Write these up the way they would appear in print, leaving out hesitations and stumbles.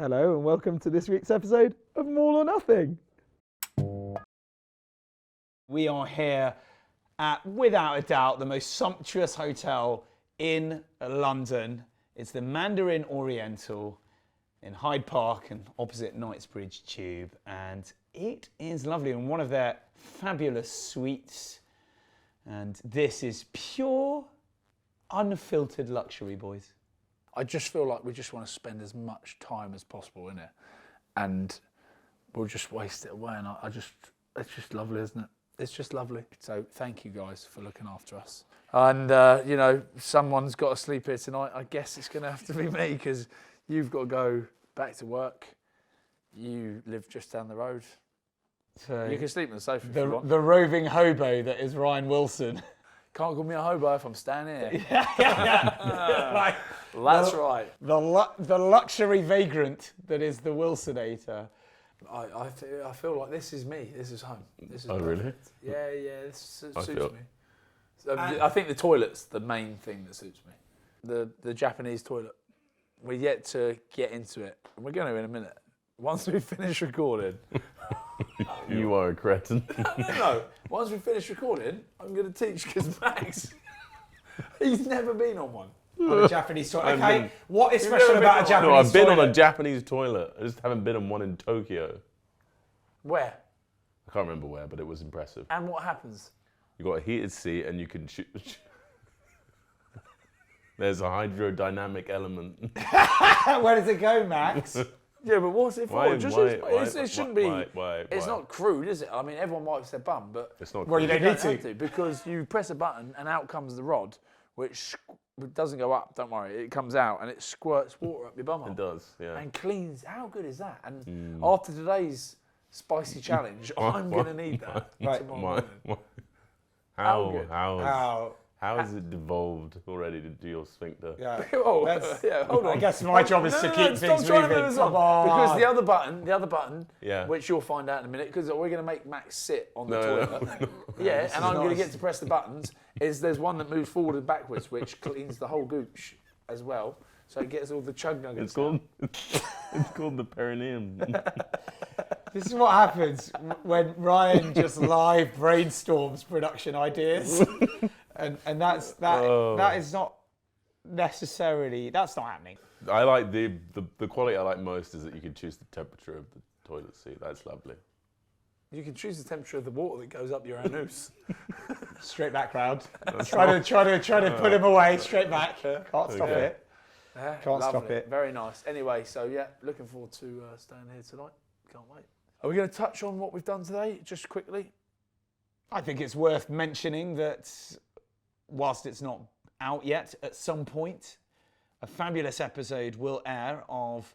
Hello and welcome to this week's episode of MAUL or Nothing. We are here at, without a doubt, the most sumptuous hotel in London. It's the Mandarin Oriental in Hyde Park and opposite Knightsbridge Tube. And it is lovely and one of their fabulous suites. And this is pure, unfiltered luxury, boys. I just feel like we just want to spend as much time as possible in it, and we'll just waste it away. And it's just lovely, isn't it? It's just lovely. So thank you guys for looking after us. And you know, someone's got to sleep here tonight. I guess it's going to have to be me because you've got to go back to work. You live just down the road. So you can sleep on the sofa if you want. The roving hobo that is Ryan Wilson. Can't call me a hobo if I'm staying here. Like, that's right. The luxury vagrant that is the Wilsonator. I feel like this is me. This is home. This is perfect. Really? Yeah. This suits me. I think the toilet's the main thing that suits me. The Japanese toilet. We're yet to get into it, and we're going to in a minute. Once we finish recording. You are a cretin. No, once we finish recording, I'm going to teach because Max, he's never been on one. On a Japanese toilet. Okay, what is special about a Japanese toilet? No, I've been on a Japanese toilet. I just haven't been on one in Tokyo. Where? I can't remember where, but it was impressive. And what happens? You got a heated seat and you can shoot. There's a hydrodynamic element. Where does it go, Max? Yeah, but what's it for? It shouldn't be. Why? It's not crude, is it? I mean, everyone wipes their bum, but It's not. Well, you crude. don't need have to. because you press a button and out comes the rod, which doesn't go up. Don't worry, it comes out and it squirts water up your bum. It does, yeah. And cleans. How good is that? And after today's spicy challenge, I'm going to need that tomorrow morning. How has it devolved already to do your sphincter? Yeah. Hold on. I guess my job is to keep things stop moving. Come on. Because the other button, Yeah. which you'll find out in a minute, because we're going to make Max sit on the No. toilet. Yeah, and I'm going to get to press the buttons. There's one that moves forward and backwards, which cleans the whole gooch as well. So it gets all the chug nuggets. It's called the perineum. This is what happens when Ryan just live brainstorms production ideas. And that is not necessarily, that's not happening. I like the quality I like most is that you can choose the temperature of the toilet seat. That's lovely. You can choose the temperature of the water that goes up your anus. Straight back crowd. Try to put him away. Straight back. Can't stop it. Can't stop it. Very nice. Anyway, so yeah, looking forward to staying here tonight. Can't wait. Are we going to touch on what we've done today, just quickly? I think it's worth mentioning that whilst it's not out yet, at some point, a fabulous episode will air of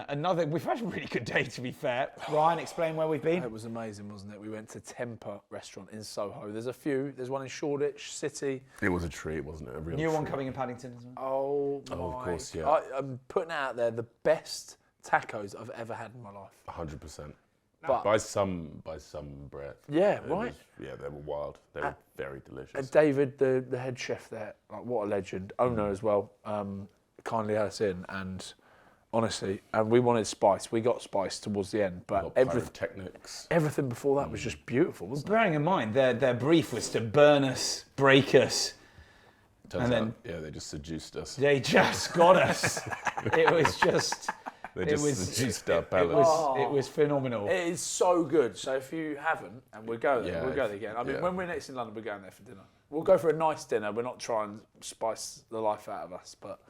another. We've had a really good day, to be fair. Ryan, explain where we've been. It was amazing, wasn't it? We went to Temper Restaurant in Soho. There's a few. There's one in Shoreditch City. It was a treat, wasn't it? A real New one treat. coming in Paddington as well. Oh, of course, yeah. I'm putting it out there, the best tacos I've ever had in my life. 100%. But By some breath. Yeah, right. They were wild. They were very delicious. And David, the head chef there, like what a legend, owner as well, kindly had us in, and honestly, and we wanted spice. We got spice towards the end, but everything before that was just beautiful, wasn't it? Bearing in mind, their brief was to burn us, break us, Turns out, they just seduced us. They just got us. It was just. They just seduced our palate. It was phenomenal. It is so good. So if you haven't, and we'll go there, we'll go there again. I mean, yeah. when we're next in London, we're going there for dinner. We'll go for a nice dinner. We're not trying to spice the life out of us, but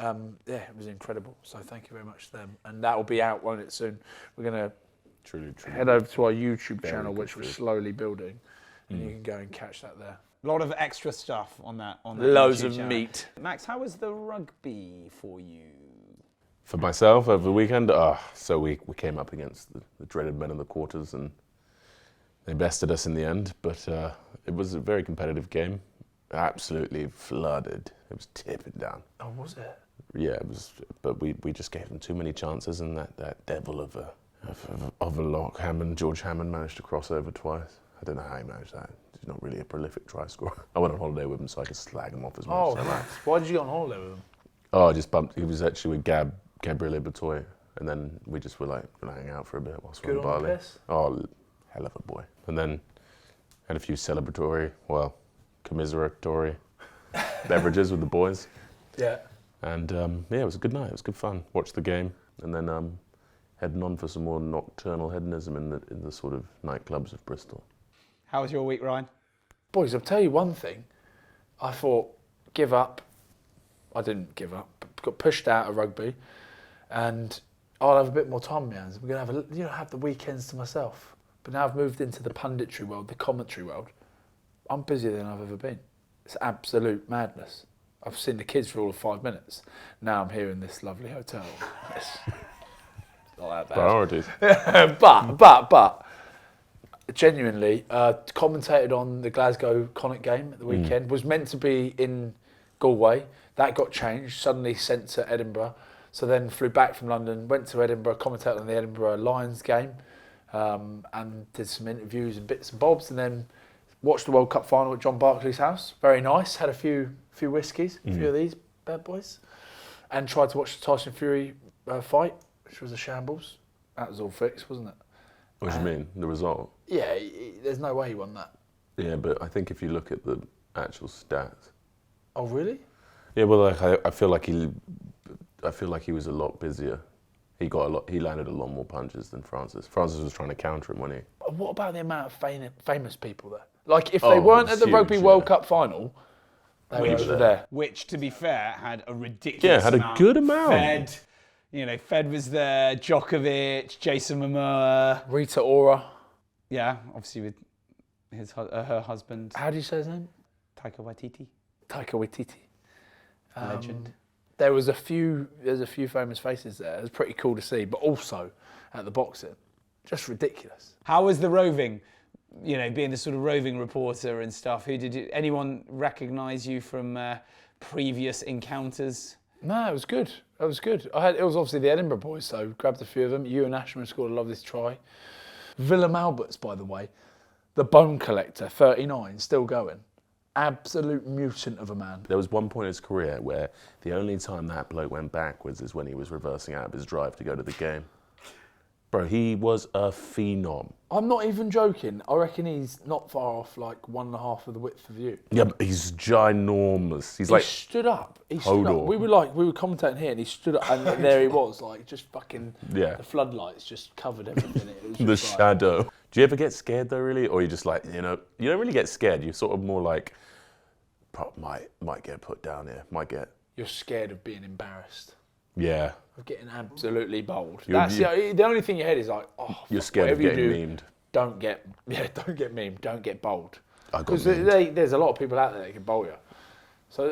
yeah, it was incredible. So thank you very much to them. And that will be out, won't it, soon? We're going to head over to our YouTube channel, which we're slowly building, and you can go and catch that there. A lot of extra stuff on that. Loads YouTube of channel. meat. Max, how was the rugby for you? For myself, over the weekend, so we came up against the dreaded men in the quarters and they bested us in the end, but it was a very competitive game. Absolutely flooded. It was tipping down. Oh, was it? Yeah, it was, but we just gave them too many chances, and that devil of a lock, George Hammond managed to cross over twice. I don't know how he managed that. He's not really a prolific try scorer. I went on holiday with him so I could slag him off as much as I like. Why did you go on holiday with him? Oh, I just bumped. He was actually with Gabriele Batoy. And then we just were like gonna hang out for a bit whilst we Good were in on the Bali. piss. Oh, hell of a boy. And then had a few celebratory, well, commiseratory beverages with the boys. Yeah. And yeah, it was a good night. It was good fun. Watched the game, and then heading on for some more nocturnal hedonism in the sort of nightclubs of Bristol. How was your week, Ryan? Boys, I'll tell you one thing. I thought, give up. I didn't give up. Got pushed out of rugby, and I'll have a bit more time on my hands. I'm gonna have the weekends to myself. But now I've moved into the punditry world, the commentary world. I'm busier than I've ever been. It's absolute madness. I've seen the kids for all of 5 minutes. Now I'm here in this lovely hotel. It's not that bad. Priorities. but genuinely, commentated on the Glasgow Connacht game at the weekend. Was meant to be in Galway. That got changed, suddenly sent to Edinburgh. So then flew back from London, went to Edinburgh, commentated on the Edinburgh Lions game, and did some interviews and bits and bobs, and then watched the World Cup final at John Barclay's house. Very nice. Had a few whiskies, a few of these bad boys, and tried to watch the Tyson Fury fight, which was a shambles. That was all fixed, wasn't it? What do you mean? The result? Yeah, there's no way he won that. Yeah, but I think if you look at the actual stats. Oh, really? Yeah, well, like I feel like he was a lot busier. He landed a lot more punches than Francis. Francis was trying to counter him, wasn't he? What about the amount of famous people there? Like, if they weren't at the huge, Rugby World Cup final, they were over there. Which, to be fair, had a ridiculous Yeah, had a amount. good amount. Fed was there, Djokovic, Jason Momoa. Rita Ora. Yeah, obviously with her husband, How do you say his name? Taika Waititi. Taika Waititi. Legend. There's a few famous faces there. It was pretty cool to see, but also at the boxing, just ridiculous. How was the roving? Being the sort of roving reporter and stuff. Anyone recognise you from previous encounters? No, it was good. It was good. It was obviously the Edinburgh boys, so grabbed a few of them. Ewan Ashman scored a lovely try. Willem Alberts, by the way, the bone collector, 39, still going. Absolute mutant of a man. There was one point in his career where the only time that bloke went backwards is when he was reversing out of his drive to go to the game. Bro, he was a phenom. I'm not even joking. I reckon he's not far off, like 1.5 of the width of you. Yeah, but he's ginormous. He Stood up. He stood hold up. on. We were commentating here, and he stood up, and there he was, like just fucking. Yeah. The floodlights just covered everything. It was the just like, shadow. Do you ever get scared though, really, or you just like you don't really get scared. You're sort of more like, might get put down here. Might get. You're scared of being embarrassed. Yeah. Of getting absolutely bold. You're- The only thing in your head is like, oh, You're scared of whatever getting you do, memed. Don't get memed. Don't get bold. I got Because memed. there's a lot of people out there that can bowl you. So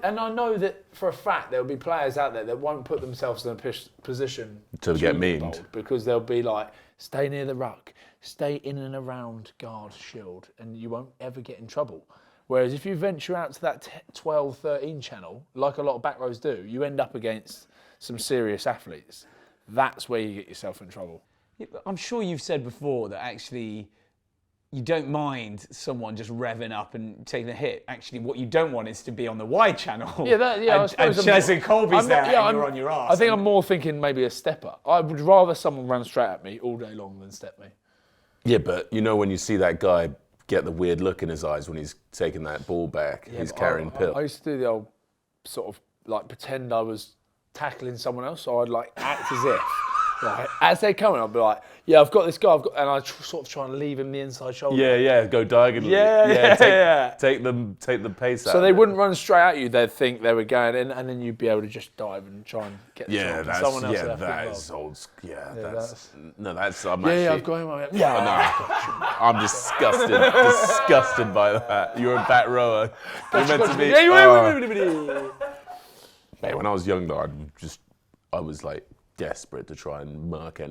and I know that for a fact there'll be players out there that won't put themselves in a position To get be memed. bold, because they'll be like, stay near the ruck, stay in and around guard shield, and you won't ever get in trouble. Whereas if you venture out to that 12, 13 channel, like a lot of back rows do, you end up against some serious athletes. That's where you get yourself in trouble. I'm sure you've said before that actually you don't mind someone just revving up and taking a hit. Actually, what you don't want is to be on the wide channel. I suppose. And Chelsea Colby's there and I'm- you're on your arse. I think I'm more thinking maybe a stepper. I would rather someone run straight at me all day long than step me. Yeah, but when you see that guy get the weird look in his eyes when he's taking that ball back, he's carrying pill. I used to do the old sort of like pretend I was tackling someone else, so I'd like act as if. Like, as they're coming, I'd be like, yeah, I've got this guy, and I'd sort of try and leave him the inside shoulder. Yeah, go diagonally. Take the pace out. So they of it. wouldn't run straight at you, they'd think they were going in, and then you'd be able to just dive and try and get the job. And someone else would have to that get is old. Yeah, that's- that's. I'm Yeah, actually, I've got him. Yeah, I'm disgusted by that. You're a back rower. You're meant to be. Mate, when I was young though, I was like desperate to try and murk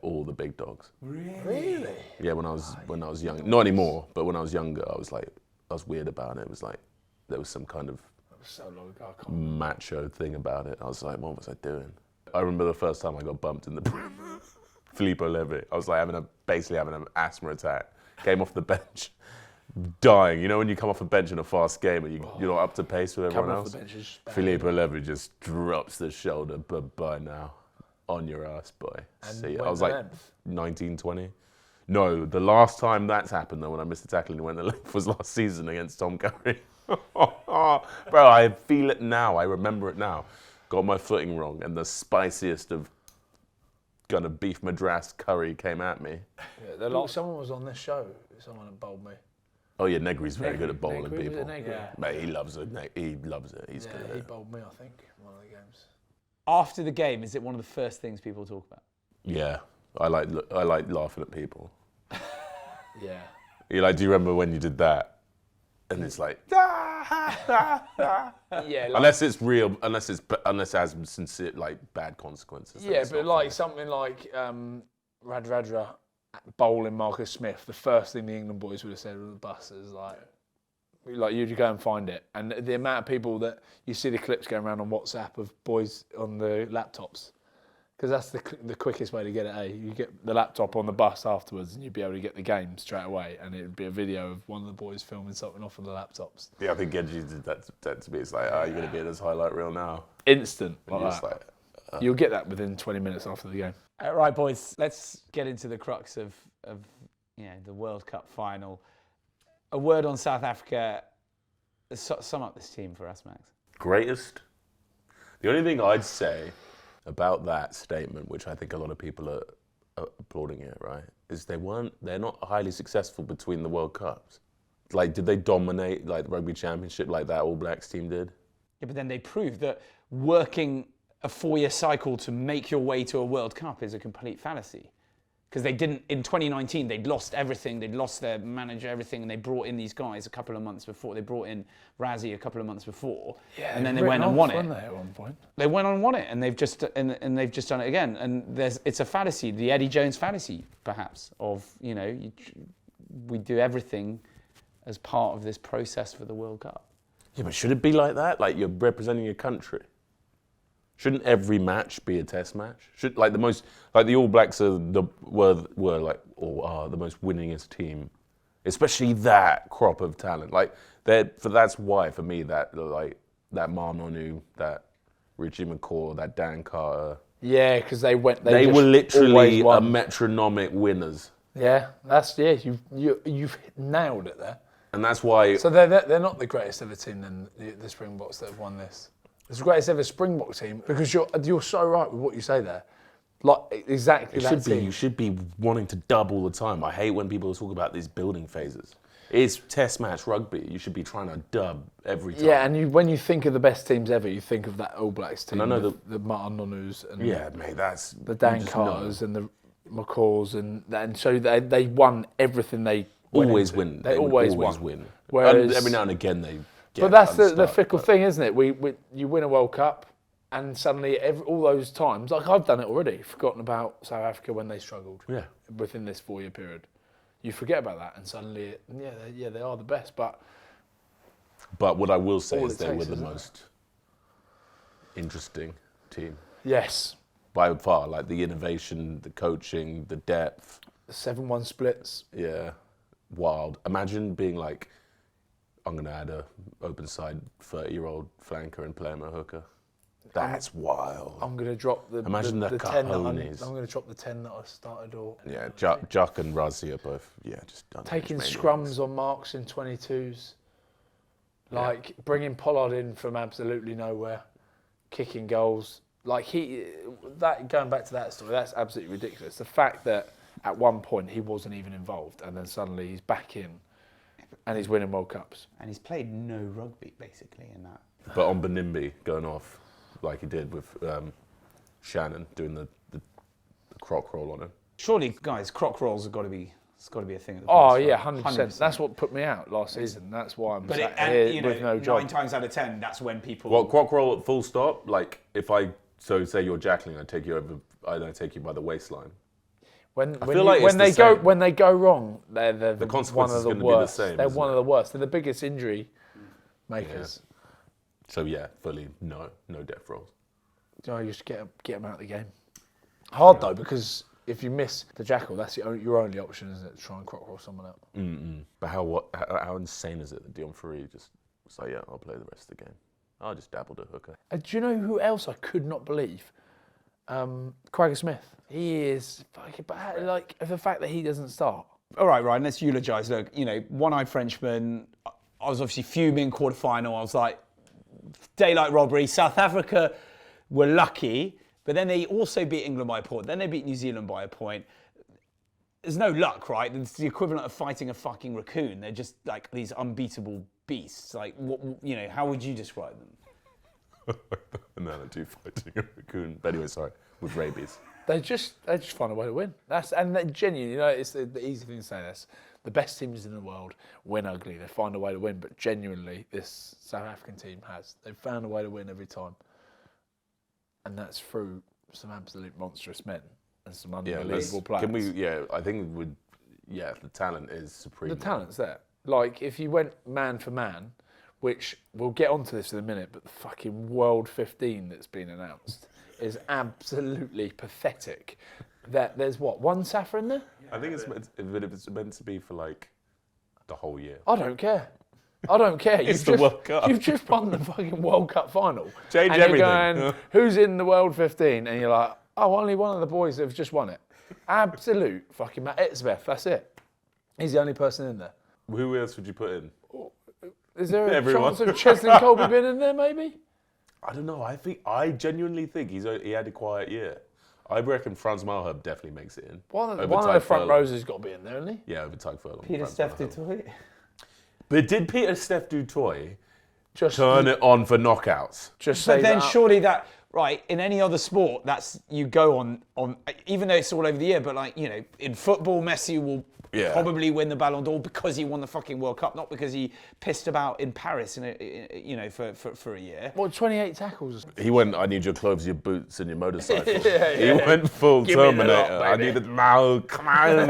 all the big dogs. Really? Yeah, when I was young, not anymore, but when I was younger, I was weird about it. It was like there was some kind of So long ago, I can't. macho thing about it. I was like, what was I doing? I remember the first time I got bumped in the Filippo Levi. I was like basically having an asthma attack. Came off the bench, dying. You know when you come off a bench in a fast game and you're not up to pace with everyone Coming off else? the bench is bad. Filippo Levi just drops the shoulder, bye now. On your ass, boy. And See, went I was the like length? 19, 20. No, the last time that's happened though, when I missed the tackle and went the length, was last season against Tom Curry. Bro, I feel it now. I remember it now. Got my footing wrong, and the spiciest of gonna beef madras curry came at me. Yeah, someone was on this show. Someone that bowled me. Oh yeah, Negri's very good at bowling Negri, was people. it Negri? Yeah. Mate, he loves it. He loves it. He's good at He it. bowled me, I think, in one of the games. After the game, is it one of the first things people talk about? Yeah, I like laughing at people. Yeah. Do you remember when you did that? And it's like, Yeah. Like, unless it's real, unless it has sincere, like, bad consequences. then yeah, it's but not like funny. something like Radradra bowling Marcus Smith, the first thing the England boys would have said on the bus is like you'd go and find it. And the amount of people that you see the clips going around on WhatsApp of boys on the laptops, because that's the quickest way to get it. You get the laptop on the bus afterwards, and you'd be able to get the game straight away, and it would be a video of one of the boys filming something off of the laptops. Yeah, I think Genji did that to me. It's like, you're going to be in this highlight reel now. Instant, And like you're that. just like, You'll get that within 20 minutes after the game. Right, boys, let's get into the crux of the World Cup final. A word on South Africa. Sum up this team for us, Max. greatest. The only thing I'd say about that statement, which I think a lot of people are applauding it, right, is they're not highly successful between the World Cups. Like, did they dominate like the Rugby Championship like that All Blacks team did? Yeah, but then they proved that working a 4-year cycle to make your way to a World Cup is a complete fallacy. Because they didn't, in 2019, they'd lost everything. They'd lost their manager, everything, and they brought in these guys a couple of months before. They brought in Razzie a couple of months before, and then they went and won it. They at one point. They went on and won it, and they've just done it again. And it's a fallacy, the Eddie Jones fallacy, perhaps, of we do everything as part of this process for the World Cup. Yeah, but should it be like that? Like, you're representing your country. Shouldn't every match be a test match? Should the All Blacks are are the most winningest team, especially that crop of talent. Like, that's why for me that Marnonu, that Richie McCaw, that Dan Carter. Yeah, because they were literally a metronomic winners. Yeah, you've nailed it there. And that's why. So they're not the greatest ever team then, the Springboks that have won this. It's the greatest ever Springbok team, because you're so right with what you say there. Like, exactly that team. You should be wanting to dub all the time. I hate when people talk about these building phases. It's test match rugby. You should be trying to dub every time. Yeah, and when you think of the best teams ever, you think of that All Blacks team. And I know the Martin Nonus and mate, that's the Dan Carters and the McCaws, and so they won everything they always win. They always win. Whereas, every now and again they. But that's the fickle thing, isn't it? You win a World Cup, and suddenly all those times, like I've done it already, forgotten about South Africa when they struggled. Yeah. Within this 4-year period, you forget about that, and suddenly, they are the best. But what I will say is they were the isn't it? most interesting team Yes, by far. Like, the innovation, the coaching, the depth. the 7-1 splits. Yeah, wild. Imagine being like, I'm going to add a open side 30-year-old flanker and play him a hooker. That's wild. I'm going to drop the 10 cojones. I'm going to drop the 10 that I started. Yeah, Juck and Razzie are both, just done. Taking scrums on marks in 22s. Like, bringing Pollard in from absolutely nowhere. Kicking goals. Like, going back to that story, that's absolutely ridiculous. The fact that at one point he wasn't even involved, and then suddenly he's back in. And he's winning World Cups. And he's played no rugby, basically, in that. But on Benimbi, going off like he did with Shannon, doing the croc roll on him. Surely, guys, croc rolls have got to be a thing of the Oh, past, yeah, right? 100%. That's what put me out last season. That's why I'm But sat here with no job. 9 times out of 10, that's when people... Well, croc roll at full stop, like, say you're jackling, I take you by the waistline. When they go wrong, they're The consequences one of the are gonna worst. be the same, They're isn't one it? of the worst. They're the biggest injury makers. So fully no death rolls. You just get them out of the game. Hard though, because if you miss the jackal, that's your only option, isn't it? To try and croc roll someone out. But how insane is it that Dion Faree just was like, I'll play the rest of the game. I'll just dabble the hooker. Do you know who else I could not believe? Quagga Smith. He is fucking bad. Like, the fact that he doesn't start. All right, Ryan, let's eulogise. Look, you know, one-eyed Frenchman. I was obviously fuming quarter-final. I was like, daylight robbery. South Africa were lucky, but then they also beat England by a point. Then they beat New Zealand by a point. There's no luck, right? It's the equivalent of fighting a fucking raccoon. They're just like these unbeatable beasts. Like, what, you know, how would you describe them? Analogy fighting a raccoon. But anyway, sorry, with rabies. They just find a way to win. And they genuinely, you know, it's the easy thing to say this. The best teams in the world win ugly. They find a way to win, but genuinely, this South African team has. They've found a way to win every time, and that's through some absolute monstrous men and some unbelievable players. Can we? Yeah, I think we would. Yeah, the talent is supreme. The talent's there. Like, if you went man for man, which we'll get onto this in a minute, but the fucking World 15 that's been announced is absolutely pathetic. That there's what, one Safa in there? I think it's meant to be for like the whole year. I don't care. I don't care. It's the World Cup. You've just won the fucking World Cup final. Change and everything. You're going, who's in the World 15? And you're like, oh, only one of the boys have just won it. Absolute fucking Etzbeth, that's it. He's the only person in there. Who else would you put in? Is there a Everyone. chance of Chesley and Colby being in there, maybe? I don't know. I genuinely think he had a quiet year. I reckon Franz Malherbe definitely makes it in. One of the front rows has got to be in there, hasn't he? Yeah, over Tug Furlong. Peter Steph du Toit. But did Peter Steph du Toit Just turn it on for knockouts? Just But say then that. surely that, right, in any other sport, that's, you go on, even though it's all over the year, but like, you know, in football, Messi will probably win the Ballon d'Or because he won the fucking World Cup, not because he pissed about in Paris, for a year. What, 28 tackles? He went, I need your clothes, your boots, and your motorcycle. He went full Give me the Terminator. lot, I baby. need it now. Come on.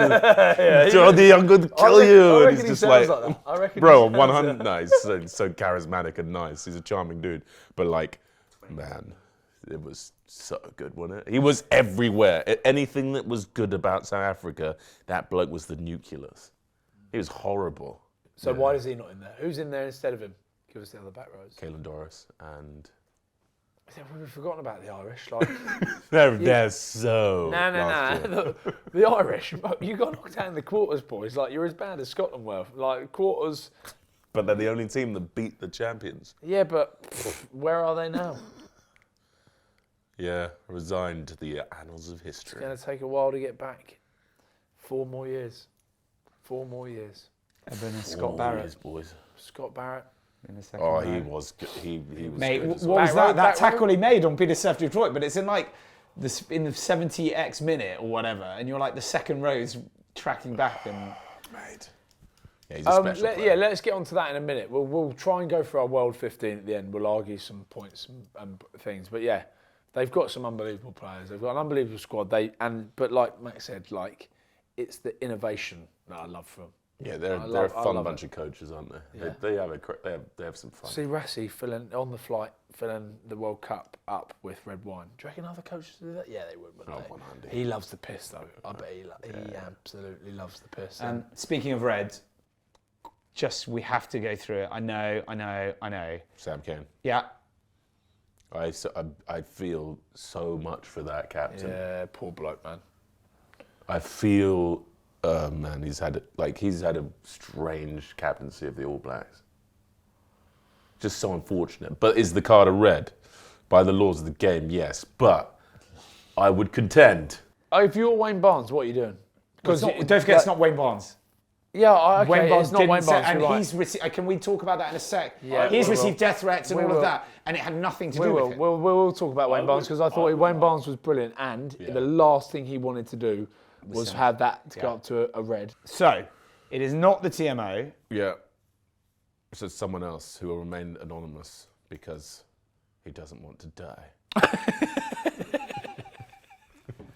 Jordi, I'm going to kill you. And he's just like, that. I reckon bro, he sounds 100. like No, he's so charismatic and nice. He's a charming dude. But like, man, it was so good, wasn't it? He was everywhere. Anything that was good about South Africa, that bloke was the nucleus. He was horrible. So why is he not in there? Who's in there instead of him? Give us the other back rows. Caelan Doris and... We've forgotten about the Irish. Like, they're so... no. The Irish, you got knocked out in the quarters, boys. Like, you're as bad as Scotland were. Like, quarters... But they're the only team that beat the champions. Yeah, but where are they now? Yeah, resigned to the annals of history. It's going to take a while to get back. 4 more years. 4 more years. Eben and Scott Barrett Years, boys. Scott Barrett. in the second Oh, row. he was good. He was Mate, good what as was well. Back that? row, That back tackle row. he made on Peter Steph Detroit, but it's in like in the 70x minute or whatever, and you're like the second row's tracking back and. Mate. Yeah, he's a special player. Let's get onto that in a minute. We'll try and go for our World 15 at the end. We'll argue some points and things. But yeah, they've got some unbelievable players. They've got an unbelievable squad. But like Max said, like it's the innovation that I love from them. Yeah, they're a fun bunch of coaches, aren't they? Yeah. They have some fun. See Rassi filling on the flight, filling the World Cup up with red wine. Do you reckon other coaches do that? Yeah, they would, wouldn't they? 100. He loves the piss though. I bet he absolutely loves the piss. And speaking of red, we have to go through it. I know. Sam Cane. Yeah. I feel so much for that captain. Yeah, poor bloke, man. I feel, man, he's had a strange captaincy of the All Blacks. Just so unfortunate. But is the card a red? By the laws of the game, yes. But I would contend. If you're Wayne Barnes, what are you doing? Don't forget, it's not Wayne Barnes. Yeah, okay, Wayne Barnes it's not Wayne Barnes. and you're right. he's received. Can we talk about that in a sec? Yeah, he's we received will. death threats and We all will. of that, and it had nothing to We do will. with him. We'll talk about Wayne Barnes because I thought Wayne Barnes was brilliant, and the last thing he wanted to do was have that to go up to a red. So, it is not the TMO. Yeah. So it's someone else who will remain anonymous because he doesn't want to die.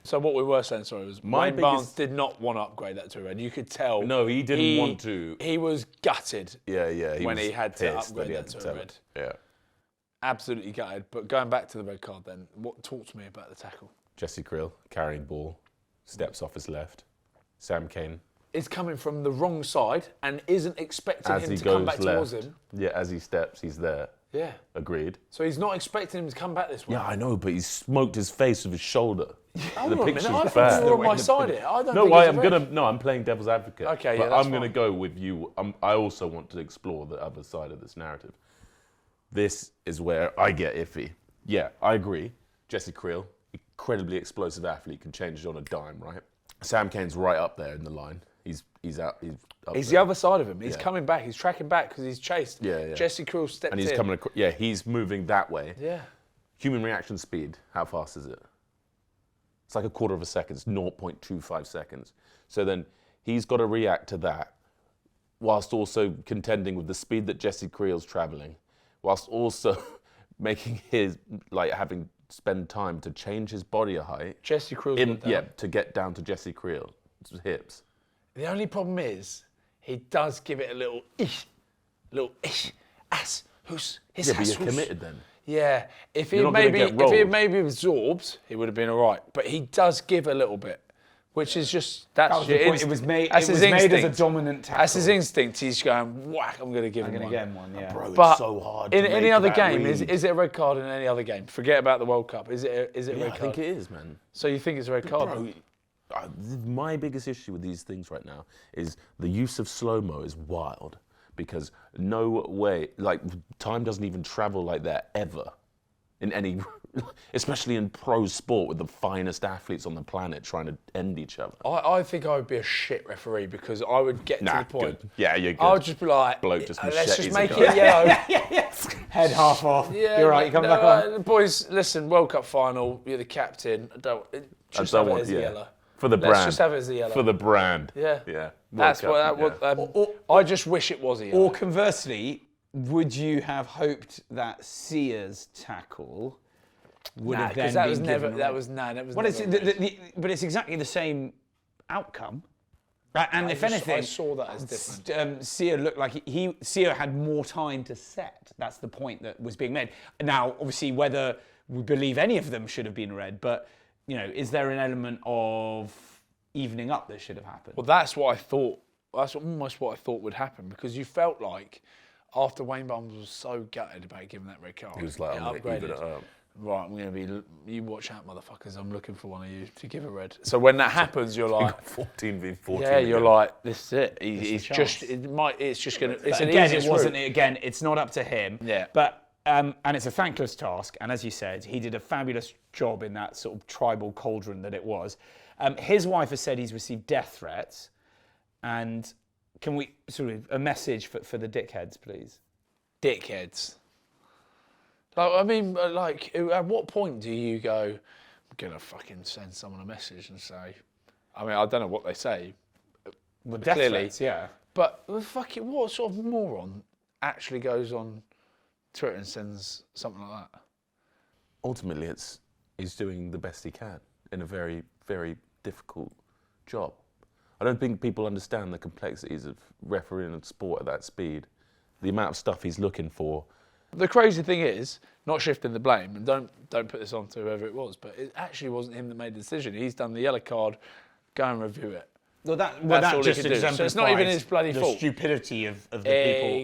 So what we were saying, sorry, was My Wayne Barnes biggest- did not want to upgrade that to a red. You could tell. No, he didn't want to. He was gutted. Yeah. When was he had to pissed upgrade he that had to a tell red. it. Yeah. Absolutely gutted. But going back to the red card then, talk to me about the tackle. Jesse Krill carrying ball, steps off his left. Sam Cane. Is coming from the wrong side and isn't expecting As him he to come goes back towards left. him. Yeah, as he steps, he's there. Yeah. Agreed. So he's not expecting him to come back this way. Yeah, I know, but he smoked his face with his shoulder. Hold The on a minute, picture's I thought bad. you were on my side here. I don't No, think why it's a red. I'm playing devil's advocate. Okay, but yeah, that's I'm gonna fine. go with you. I also want to explore the other side of this narrative. This is where I get iffy. Yeah, I agree. Jesse Creel, incredibly explosive athlete, can change it on a dime, right? Sam Cane's right up there in the line. He's up He's the there. other side of him. He's Yeah. coming back. He's tracking back because he's chased. Yeah. Jesse Creel stepped And he's in. coming. Yeah, he's moving that way. Yeah. Human reaction speed. How fast is it? It's like a quarter of a second. It's 0.25 seconds. So then he's got to react to that, whilst also contending with the speed that Jesse Creel's traveling, whilst also making having spend time to change his body height. Jesse Creel's to get down to Jesse Creel's hips. The only problem is he does give it a little ass who's his Yeah, but ass you're who's. committed then. Yeah, if he You're not gonna get if he rolled. maybe absorbed, he would have been all right. But he does give a little bit, which is just That was the point. It was made. It was made as a dominant tackle. That's his instinct. He's going whack. I'm going to give I'm him going one. to get him one. Yeah. Bro, But it's so hard. in to any make other that game, read. is it a red card in any other game? Forget about the World Cup. Is it a Yeah, red I card? think it is, man. So you think it's a red card? Bro, my biggest issue with these things right now is the use of slow-mo is wild, because no way, time doesn't even travel like that ever in any, especially in pro sport with the finest athletes on the planet trying to end each other. I think I would be a shit referee because I would get to the point. Good. Yeah, you're good. I would just be like, Bloke just let's just machetes make a it guy. yellow. Head half off. Yeah, You're right. You come back on. Boys, listen, World Cup final. You're the captain. Just have it as a yellow. For the Let's brand. just have it as a yellow. For the brand. Yeah. Yeah. That's World what. Cup, I just wish it was a yellow. Or conversely, would you have hoped that Sia's tackle would have then that been was never. given That away? was that was. Well, it's, never a red. but it's exactly the same outcome. And if I anything, saw that as different. Sia looked like Sia had more time to set. That's the point that was being made. Now, obviously, whether we believe any of them should have been red, but is there an element of evening up that should have happened? Well, that's what I thought. That's almost what I thought would happen, because you felt like after Wayne Barnes was so gutted about giving that red card, He was like, it I'm going to even it upgraded. up. Right, I'm going to be. You watch out, motherfuckers. I'm looking for one of you to give a red. So when that happens, you're like, 14 v 14. yeah, you're again. like, this is it. It's chance. just. It's just going to. It's an Again, easiest it wasn't. route. Again, it's not up to him. Yeah. But and it's a thankless task. And as you said, he did a fabulous job in that sort of tribal cauldron that it was. His wife has said he's received death threats. And can we a message for the dickheads, please? Dickheads. At what point do you go, I'm going to fucking send someone a message and say, I don't know what they say, Well, death clearly. threats, yeah. But what sort of moron actually goes on Twitter and sends something like that? Ultimately, he's doing the best he can in a very, very difficult job. I don't think people understand the complexities of refereeing a sport at that speed. The amount of stuff he's looking for. The crazy thing is, not shifting the blame, and don't put this on to whoever it was, but it actually wasn't him that made the decision. He's done the yellow card, go and review it. Well, That's that all he just could do. So it's not even his bloody the fault. stupidity of the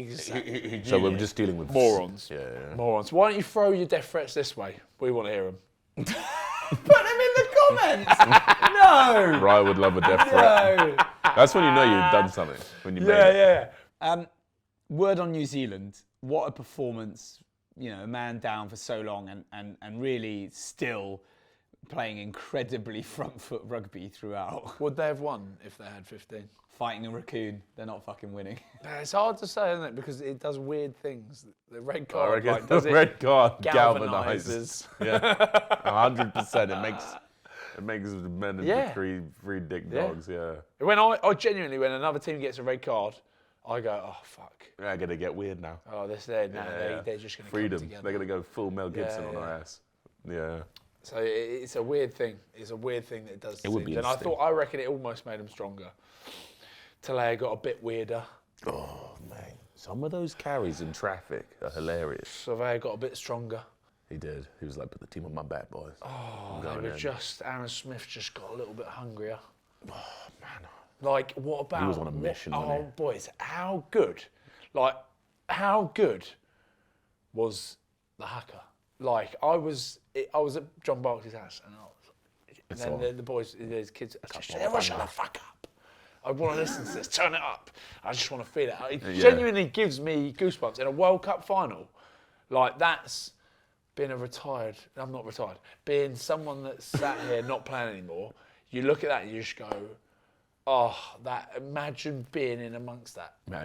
Exactly. people who do So we're this. just dealing with Morons. Yeah. Morons. Why don't you throw your death threats this way? We want to hear them. Put them in the comments. No. Right, I would love a death threat. That's when you know you've done something. When you made it. Yeah. Word on New Zealand. What a performance. A man down for so long and really still playing incredibly front foot rugby throughout. Would they have won if they had 15? Fighting a raccoon. They're not fucking winning. It's hard to say, isn't it? Because it does weird things. The red I card reckon does the it red card galvanises. galvanizes. Yeah, 100%. It makes men into Yeah. three dick Yeah. dogs. Yeah, When I genuinely, when another team gets a red card, I go, oh fuck. they're gonna get weird now. Oh, they're they're just going to Freedom. come together. They're gonna go full Mel Gibson Yeah, on our yeah. ass. Yeah. So it's a weird thing. It's a weird thing that it does. To It would be teams. And interesting. I reckon it almost made them stronger. Talaya got a bit weirder. Oh man, some of those carries in traffic are hilarious. Surveyor got a bit stronger. He did. He was like, "Put the team on my back, boys." Oh, I'm they going were in. just. Aaron Smith just got a little bit hungrier. Man, Like, what about? He was on a mission, wasn't Oh, boys, how good? Like, how good was the haka. Like I was at John Barkley's house, and then the boys, there's kids, everyone shut the fuck up. I want to listen to this. Turn it up. I just want to feel it. It genuinely gives me goosebumps in a World Cup final. Like that's being I'm not retired. Being someone that's sat here not playing anymore. You look at that and you just go, oh, imagine being in amongst that. Man,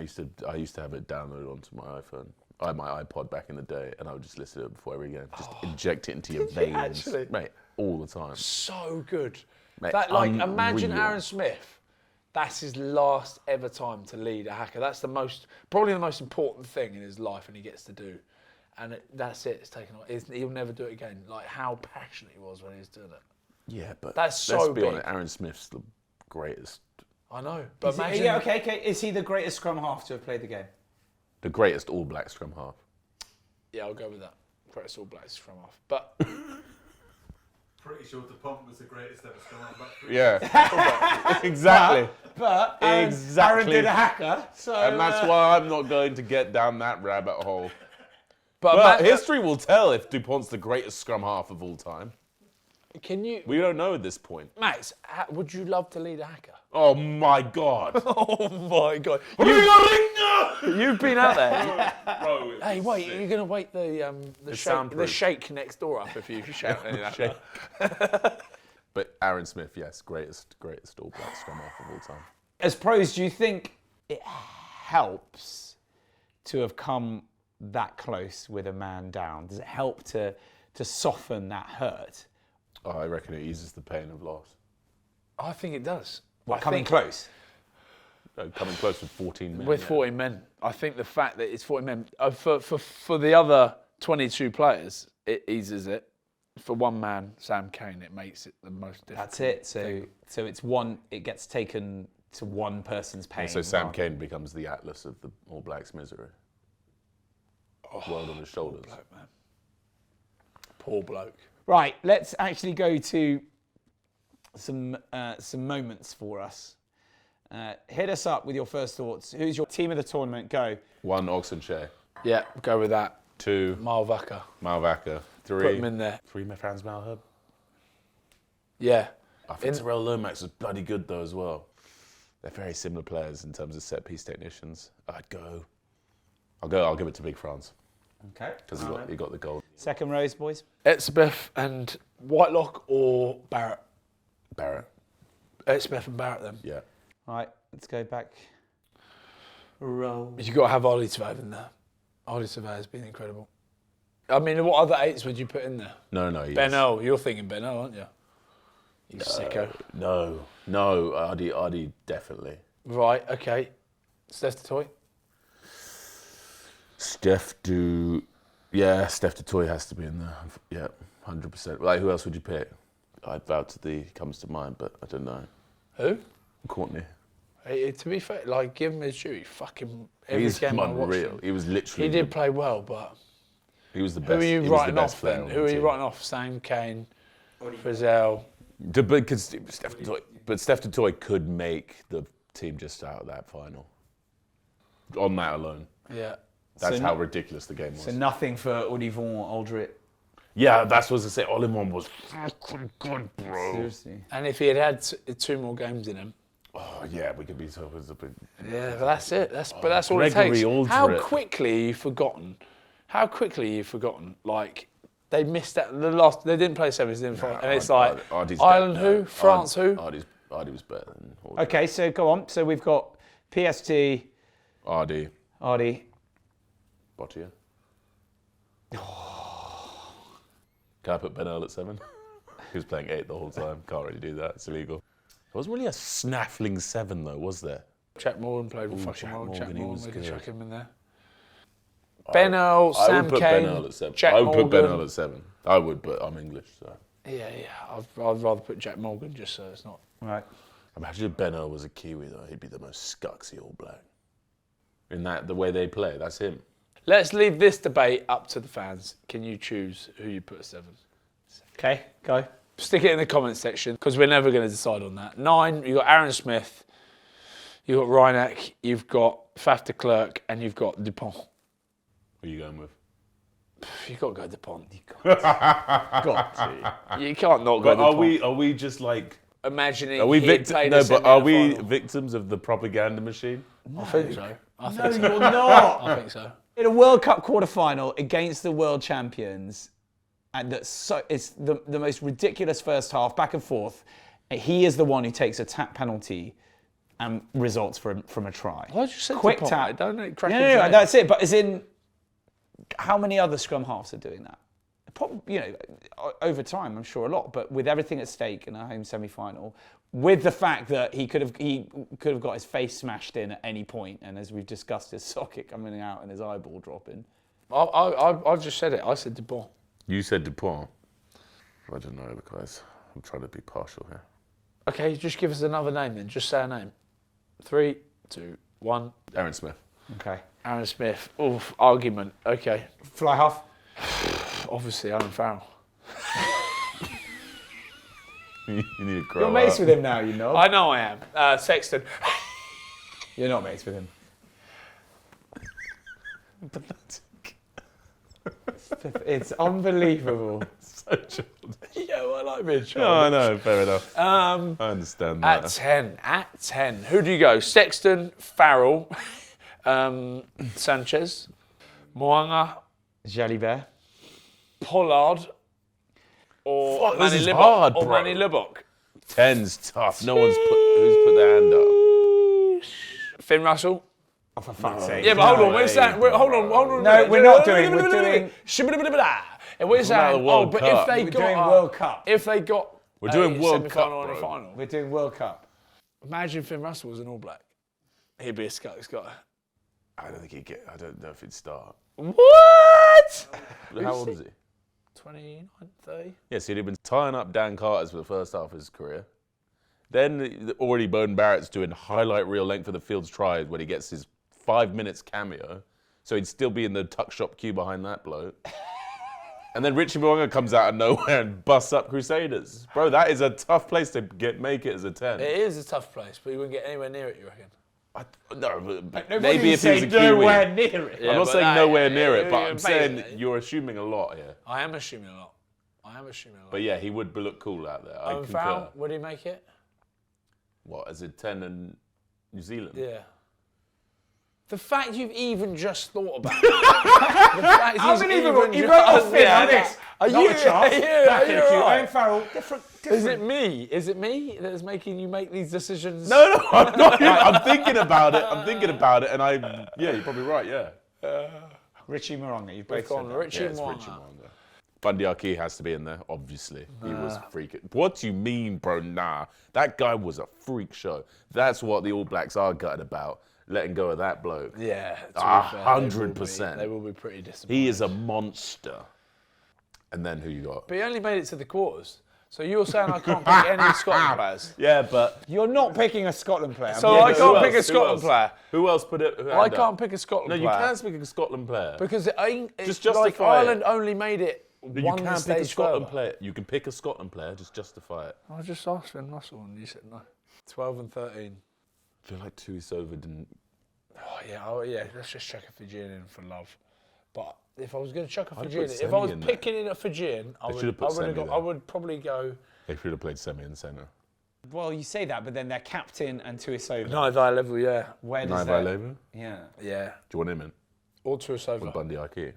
I used to have it downloaded onto my iPhone. I had my iPod back in the day, and I would just listen to it before every game. Just inject it into your veins, actually? mate, all the time. So good. Mate, Imagine unreal. Aaron Smith. That's his last ever time to lead a haka. That's probably the most important thing in his life, and he gets to do. And that's it. It's taken off. He'll never do it again. Like how passionate he was when he was doing it. Yeah, but that's so let's be big. honest, Aaron Smith's the greatest. I know, but Is imagine. okay. Is he the greatest scrum half to have played the game? The greatest All Black scrum half. Yeah, I'll go with that. Greatest All Blacks scrum half, but. Pretty sure the pump was the greatest ever scrum half. Yeah, exactly. But Exactly. Aaron did a haka, so And that's why I'm not going to get down that rabbit hole. But History will tell if DuPont's the greatest scrum half of all time. can you, We don't know at this point. Max? Would you love to lead a haka? Oh my God. Oh my god! You've been out there. Bro, Hey, wait! You're gonna wake the soundproof. shake next door up if you shout any of that. But Aaron Smith, yes, greatest All Black scrum half of all time. as pros, do you think it helps to have come that close with a man down? Does it help to soften that hurt? Oh, I reckon it eases the pain of loss. I think it does. What, coming close? Coming close with 14 men. With 14 men, I think the fact that it's 14 men for the other 22 players, it eases it. For one man, Sam Cane, it makes it the most difficult. That's it. So it's one. It gets taken to one person's pain. So Sam Cane becomes the Atlas of the All Blacks' misery. World on his shoulders. Poor bloke, man. Poor bloke. Right. Let's actually go to some moments for us. Hit us up with your first thoughts. Who's your team of the tournament? Go. 1, Oxenshire. Yeah, go with that. 2, Malvaka. Malvaka. 3, Put him in there. 3, Franz Malherbe. Yeah. I think Terrell Lomax was bloody good though as well. They're very similar players in terms of set piece technicians. I'll give it to Big France Okay. because he got the gold. Second rows, boys. Etzebeth and Whitelock or Barrett? Barrett. Etzebeth and Barrett then. Yeah. Right. Let's go back. Roll. You've got to have Ollie Surveyor in there. Ollie Surveyor's been incredible. I mean, what other 8s would you put in there? No. Ben O. You're thinking Ben O, aren't you? You sicko. No. Ardy definitely. Right, okay. Steph Toy. Steph Dutoy has to be in there. Yeah, 100%. Like, who else would you pick? I'd vow to thee comes to mind, but I don't know. Who? Courtney. Hey, to be fair, like, give him his due. He fucking every He's game I watched unreal. him. He was literally. He did play well, but He was the best. who are you he was the writing best off player then? on Who the are you team. writing off? Sam Cane, Frizzell. Because Steph Dutoy could make the team just out of that final. On that alone. Yeah. That's So how ridiculous the game was. So nothing for Audivon Aldrit. Yeah, that's what I was going to say. Olivon was fucking good, bro. Seriously. And if he had 2 more games in him. Oh, yeah, we could be talking about. Yeah, but that's it. But that's all it Gregory takes. Aldrit. How quickly are you forgotten? Like, they missed out. They didn't play semis, didn't they? And it's like, Ardy's Ireland better. who? France who? Ardy was better than Aldrit. Okay, so go on. So we've got PST, Ardy. Oh. Bottia. Can I put Ben Earl at 7? He was playing 8 the whole time. Can't really do that. It's illegal. There wasn't really a snaffling 7 though, was there? Jack Morgan played with Ooh, fucking Jack well. Morgan, Jack he Morgan, was we can good. chuck him in there. Ben Earl, I Sam would put Cane, Ben Earl at 7. Jack I would put Ben Morgan. Earl at 7. I would, but I'm English, so. Yeah. I'd rather put Jack Morgan just so it's not. right? Imagine if Ben Earl was a Kiwi though. He'd be the most scucksy All Black. In that, the way they play, that's him. Let's leave this debate up to the fans. Can you choose who you put at 7? Okay, go. Stick it in the comments section because we're never going to decide on that. 9, you've got Aaron Smith, you've got Reinach, you've got Faf de Klerk, and you've got Dupont. Who are you going with? You've got to go Dupont. Got to. You can't not go But are Dupont. we just like? Imagining Are we he'd victims? played No, a but are we semi-final. victims of the propaganda machine? I think so. I No, think so. you're not. I think so. In a World Cup quarter-final against the world champions, and it's the most ridiculous first half, back and forth. He is the one who takes a tap penalty and results from a try. I just said Quick Dupont, tap. don't it? Crack No, into it. that's it. But as in, how many other scrum halves are doing that? Probably, over time, I'm sure a lot. But with everything at stake in a home semi-final, with the fact that he could have got his face smashed in at any point, and as we've discussed, his socket coming out and his eyeball dropping. I've just said it. I said Dupont. You said Dupont. I don't know, guys. I'm trying to be partial here. Okay, just give us another name then. Just say a name. 3, 2, 1. Aaron Smith. Okay. Aaron Smith. Oof, argument. Okay. Fly half. Obviously, Aaron Farrell. You need to grow You're up. mates with him now, you know. I know I am. Sexton. You're not mates with him. It's unbelievable. So childish. Yeah, well, I like being No, childish. I know, fair enough. I understand that. At 10. Who do you go? Sexton, Farrell, Sanchez, Moanga, Jalibert. Pollard, or Fuck, this Manny is Libbok. hard, or bro. Manny Libbok. 10's tough. Who's put their hand up? Finn Russell. Oh, for fuck's sake. Yeah, but hold on. way, We're saying, hold on. No, we're not doing. We're doing. And we're about the saying, World but Cup. if they We're got doing World Cup. if they got We're doing a World semi-final Cup, and a bro. final. We're doing World Cup. Imagine Finn Russell was an All Black. He'd be a Scottish guy. I don't think he'd get. I don't know if he'd start. What? How old is he? 29, 30. Yes, he'd have been tying up Dan Carter's for the first half of his career. Then already Bowden Barrett's doing highlight reel length of the field's tries when he gets his 5 minutes cameo. So he'd still be in the tuck shop queue behind that bloke. And then Richie Moanga comes out of nowhere and busts up Crusaders. Bro, that is a tough place to make it as a 10. It is a tough place, but you wouldn't get anywhere near it, you reckon? No, but Nobody maybe if he was a said Kiwi. nowhere near it. Yeah, I'm not but saying that- nowhere near it, but yeah, I'm saying basically. you're assuming a lot here. I am assuming a lot. But yeah, he would look cool out there. I concur. Farrell, would he make it? What, as a 10 in New Zealand? Yeah. The fact you've even just thought about it. The fact he's Unbelievable. even He just- wrote off Finn Yeah, on this. Are Not you, a chance. Yeah, Back in you're the queue. right. Owen Farrell, different. Is it me? Is it me that's making you make these decisions? No, I'm not. I'm thinking about it. And yeah, you're probably right, yeah. Richie Moronga, you've We've both gone said that. Richie Yeah, it's Moanga. Richie Moanga. Bundy Aki has to be in there, obviously. He was freaking. What do you mean, bro? Nah. That guy was a freak show. That's what the All Blacks are gutted about, letting go of that bloke. Yeah, to be fair, 100%. They will be pretty disappointed. He is a monster. And then who you got? But he only made it to the quarters. So you're saying I can't pick any Scotland players? Yeah, but You're not picking a Scotland player. So Yeah, I but can't who pick a else? Scotland player. Who else put it? I can't pick a Scotland No, you player. can speak a Scotland player. Because it ain't. Just It's like justify it. Ireland only made it No, you one can pick a stage Scotland further. player. You can pick a Scotland player. Just justify it. I just asked Finn Russell and you said no. 12 and 13. I feel like Tuisova didn't. Oh yeah. Let's just chuck a Fijian in for love. But if I was going to chuck a I'd Fijian, put if I was Semi in there. picking in a Fijian, I They would. should have put Semi there. I would probably go. They should have played semi in centre. Well, you say that, but then their captain and Tuisova. No, thy level, yeah, Where does Naiva that? Levu? Yeah. yeah. Do you want him in? Or Tuisova. With Bundy Aki?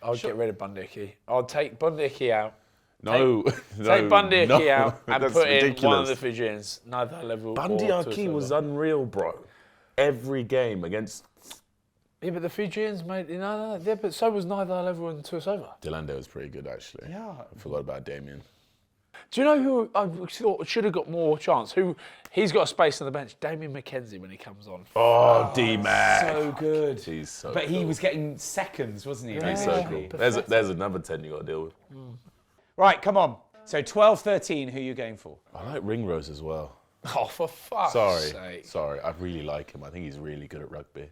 I'd get rid of Bundicki. I'd take Bundicki out. No. Take Bundicki out and That's put in one of ridiculous. the Fijians. Neither level. Bundy or Aki Tuisova. was unreal, bro. Every game against. Yeah, but the Fijians made. No. Yeah, but so was neither level and Tuisova. Delande was pretty good, actually. Yeah. I forgot about Damien. Do you know who I thought should have got more chance? He's got a space on the bench. Damien McKenzie when he comes on. Oh, D-Mac. So good. He's so But he cool. was getting seconds, wasn't he? He's so eventually? cool. There's another 10 you got to deal with. Right, come on. So 12-13, who are you going for? I like Ringrose as well. Oh, for fuck's Sorry. sake. Sorry. I really like him. I think he's really good at rugby.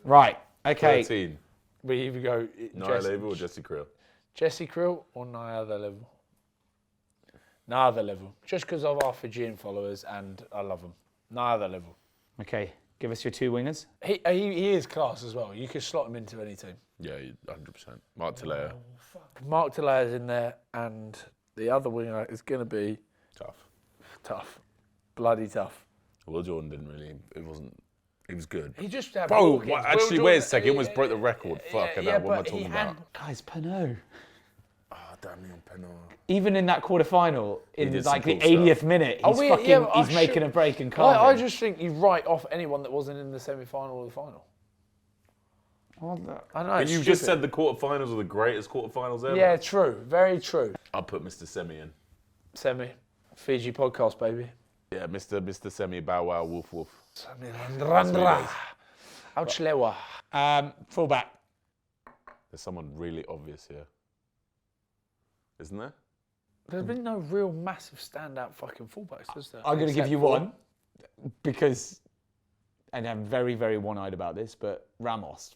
Right, okay. 13. We either go Naya Levu or Jesse Krill? Jesse Krill or neither level. Neither level. Just because of our Fijian followers and I love them. Neither level. Okay, Give us your two wingers. He is class as well. You could slot him into any team. Yeah, 100%. Mark Talea. Mark Delaier's in there, and the other winger is going to be Tough. bloody tough. Will Jordan didn't really. It wasn't. He was good. He just had Bro, walk-ins. actually, Will wait a Jordan- second. He almost broke the record. Fucking hell, what am I but he talking had- about? Guys, Pano. Oh, damn me on Penal. Even in that quarter-final, in did like some the cool 80th stuff. minute, Oh, he's yeah, fucking, but I he's making should- a break and I carving. just think you write off anyone that wasn't in the semi-final or the final. I know. But it's you just stupid. said the quarterfinals are the greatest quarterfinals ever. Yeah, true. Very true. I'll put Mr. Semi in. Semi. Fiji podcast, baby. Yeah, Mr. Semi, Bow Wow, Woof Woof. Semi. Randra. Ouchlewa. Fullback. There's someone really obvious here. Isn't there? There's been no real massive standout fucking fullbacks, has there? I'm going to give Except you for- one because, and I'm very, very one-eyed about this, but Ramos.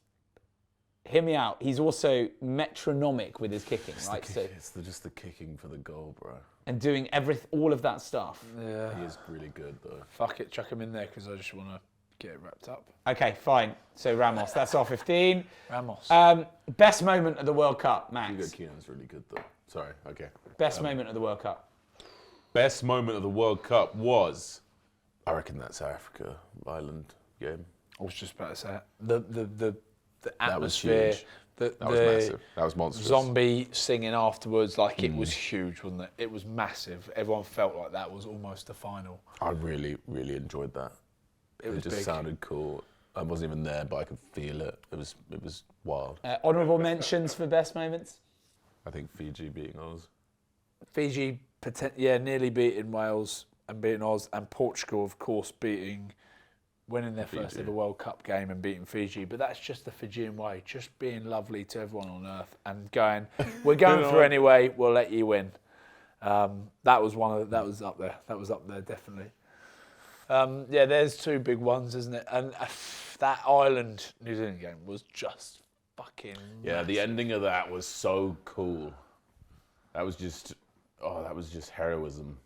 Hear me out. He's also metronomic with his kicking, right? So, It's just the kicking for the goal, bro. and doing all of that stuff. Yeah. He is really good, though. Fuck it, chuck him in there because I just want to get it wrapped up. Okay, fine. So Ramos, that's our 15. Ramos. Best moment of the World Cup, Hugo Max. Keenan's really good, though. Sorry, okay. Best moment of the World Cup. Best moment of the World Cup was, I reckon that South Africa Ireland game. I was just about to say it. The That was atmosphere, huge. the That was massive. That was monstrous. zombie singing afterwards, like it was huge, wasn't it? It was massive. Everyone felt like that was almost the final. I really, really enjoyed that. It was just big. sounded cool. I wasn't even there, but I could feel it. It was wild. Honourable mentions for best moments. I think Fiji beating Oz. Fiji, nearly beating Wales and beating Oz, and Portugal, of course, winning their first Fiji. ever World Cup game and beating Fiji. But that's just the Fijian way, just being lovely to everyone on earth and going, we're going through anyway, we'll let you win. That was up there. That was up there, definitely. There's two big ones, isn't it? And that Ireland-New Zealand game was just fucking Yeah, the massive. ending of that was so cool. That was just heroism.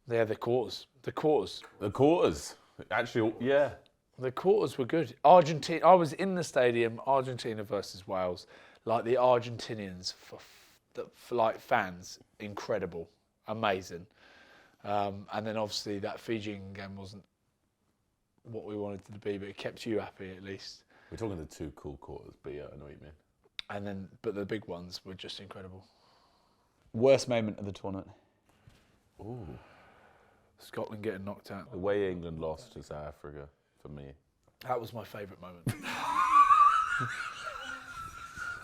Yeah, the quarters. The quarters, actually, yeah. The quarters were good. Argentina. I was in the stadium. Argentina versus Wales. Like the Argentinians for like fans, incredible, amazing. And then obviously that Fijian game wasn't what we wanted it to be, but it kept you happy at least. We're talking the two cool quarters, but yeah, I know what you mean. And then, but the big ones were just incredible. Worst moment of the tournament. Ooh. Scotland getting knocked out. The way England lost to South Africa, for me. That was my favourite moment.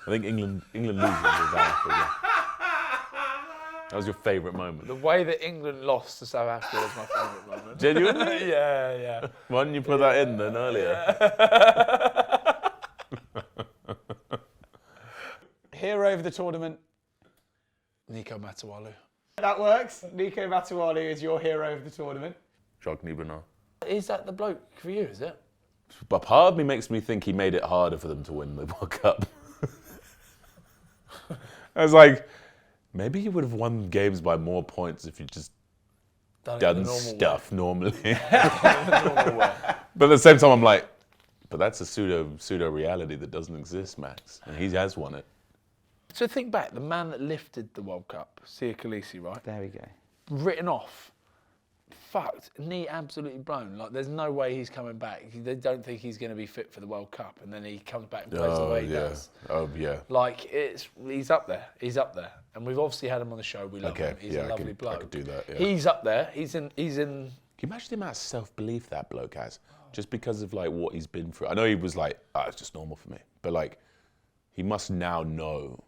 I think England losing to South Africa. That was your favourite moment. The way that England lost to South Africa was my favourite moment. Genuinely? Yeah. Why didn't you put that in then earlier? Hero of the tournament. Nico Matawalu. That works. Nico Matawalu is your hero of the tournament. Jacques Niebenau. Is that the bloke for you, is it? But part of me makes me think he made it harder for them to win the World Cup. I was like, maybe you would have won games by more points if you just done stuff normally. But at the same time, I'm like, but that's a pseudo reality that doesn't exist, Max. And he has won it. So think back, the man that lifted the World Cup, Sia Khaleesi, right? There we go. Written off. Fucked. Knee absolutely blown. Like, there's no way he's coming back. They don't think he's going to be fit for the World Cup. And then he comes back and plays the way he does. Oh, yeah. Like, he's up there. He's up there. And we've obviously had him on the show. We love Okay, him. He's yeah, a lovely bloke. I could do that, yeah. He's up there. He's in. Can you imagine the amount of self-belief that bloke has? Just because of, like, what he's been through. I know he was like, it's just normal for me. But, like, he must now know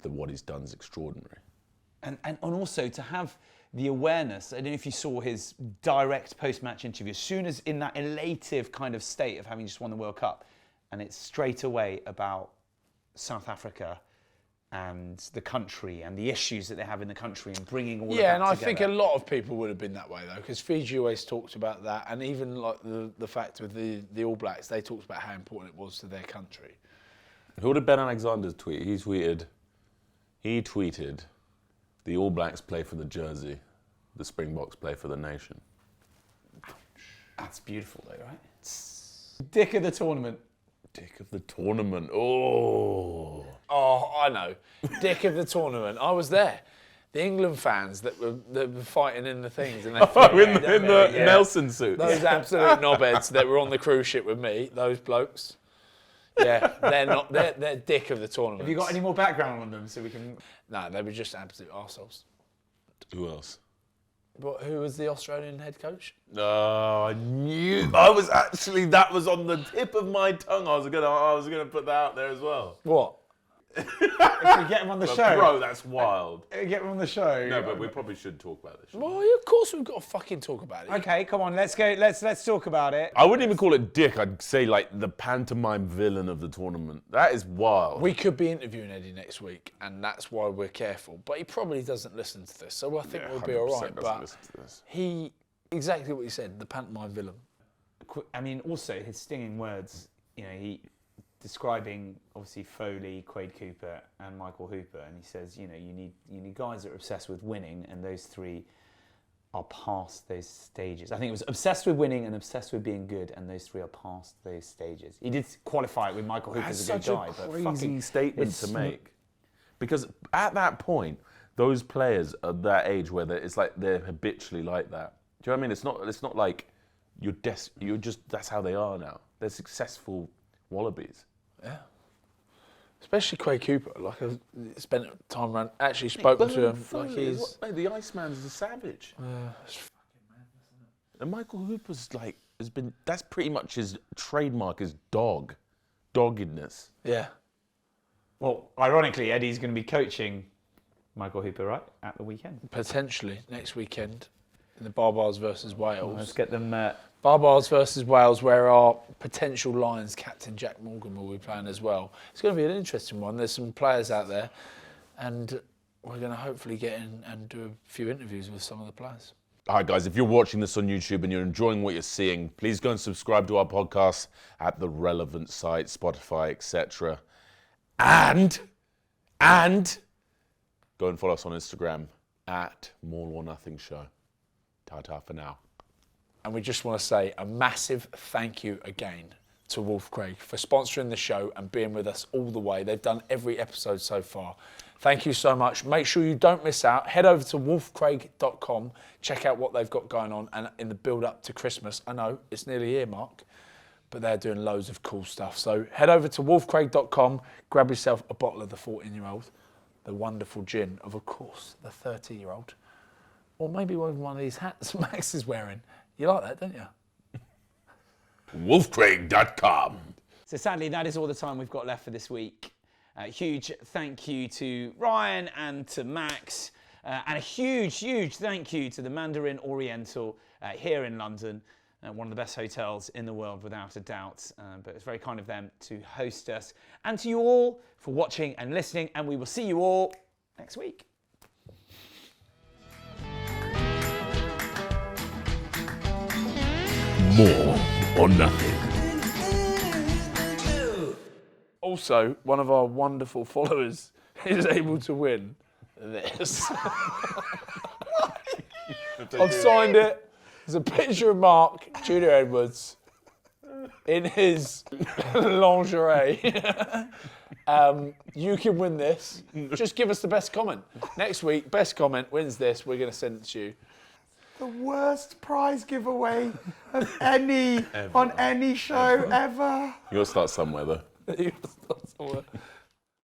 that what he's done is extraordinary. And also to have the awareness, I don't know if you saw his direct post-match interview, as soon as in that elative kind of state of having just won the World Cup, and it's straight away about South Africa and the country and the issues that they have in the country and bringing all of that Yeah, and I together. think a lot of people would have been that way, though, because Fiji always talked about that, and even like the fact with the All Blacks, they talked about how important it was to their country. Who did Ben Alexander's tweet? He tweeted, the All Blacks play for the jersey, the Springboks play for the nation. That's beautiful though, right? Dick of the tournament. Dick of the tournament. Oh. Oh, I know. Dick of the tournament. I was there. The England fans that were fighting in the things. And they In the Nelson suit. Those absolute knobheads that were on the cruise ship with me, those blokes. Yeah, they're dick of the tournament. Have you got any more background on them so we can... No, they were just absolute arseholes. Who else? But who was the Australian head coach? Oh, I knew. I was actually, that was on the tip of my tongue. I was gonna put that out there as well. What? If we get him on the show. Bro, that's wild. Get him on the show. No, but we probably should talk about this. Well, of course we've got to fucking talk about it. Okay, come on, let's go. Let's talk about it. I wouldn't even call it Dick. I'd say like the pantomime villain of the tournament. That is wild. We could be interviewing Eddie next week, and that's why we're careful. But he probably doesn't listen to this, so I think we'll be all right. 100% doesn't But listen to this. he, exactly what he said, the pantomime villain. I mean, also his stinging words. You know, he describing obviously Foley, Quade Cooper, and Michael Hooper, and he says, you know, you need guys that are obsessed with winning, and those three are past those stages. I think it was obsessed with winning and obsessed with being good, and those three are past those stages. He did qualify it with Michael Hooper as a good guy, That's but such a fucking crazy statement it's to make. Because at that point, those players are that age where it's like they're habitually like that. Do you know what I mean? It's not like you're just that's how they are now. They're successful wallabies. Yeah. Especially Quade Cooper. Like, I spent time around, actually spoken to him. Like, he's... Mate, the Iceman's a savage. It's fucking madness, isn't it? And Michael Hooper's like, that's pretty much his trademark is doggedness. Yeah. Well, ironically, Eddie's going to be coaching Michael Hooper, right, at the weekend. Potentially next weekend in the Barbars versus Wales. Let's get them... Barbars versus Wales, where our potential Lions captain Jack Morgan will be playing as well. It's going to be an interesting one. There's some players out there, and we're going to hopefully get in and do a few interviews with some of the players. All right, guys, if you're watching this on YouTube and you're enjoying what you're seeing, please go and subscribe to our podcast at the relevant site, Spotify, etc. And go and follow us on Instagram at MAUL or Nothing Show. Ta-ta for now. And we just want to say a massive thank you again to Wolf Craig for sponsoring the show and being with us all the way. They've done every episode so far. Thank you so much. Make sure you don't miss out. Head over to wolfcraig.com. Check out what they've got going on and in the build-up to Christmas. I know, it's nearly here, Mark, but they're doing loads of cool stuff. So head over to wolfcraig.com, grab yourself a bottle of the 14-year-old, the wonderful gin of course, the 30-year-old, or maybe one of these hats Max is wearing. You like that, don't you? wolfcraig.com. So sadly, that is all the time we've got left for this week. Huge thank you to Ryan and to Max, and a huge thank you to the Mandarin Oriental here in London, one of the best hotels in the world without a doubt. But it's very kind of them to host us. And to you all for watching and listening, and we will see you all next week. More or nothing. Also, one of our wonderful followers is able to win this. I've signed it. There's a picture of Mark Tudor Edwards in his lingerie. You can win this. Just give us the best comment. Next week, best comment wins this. We're going to send it to you. The worst prize giveaway of any on any show ever. You got to start somewhere, though. You start somewhere.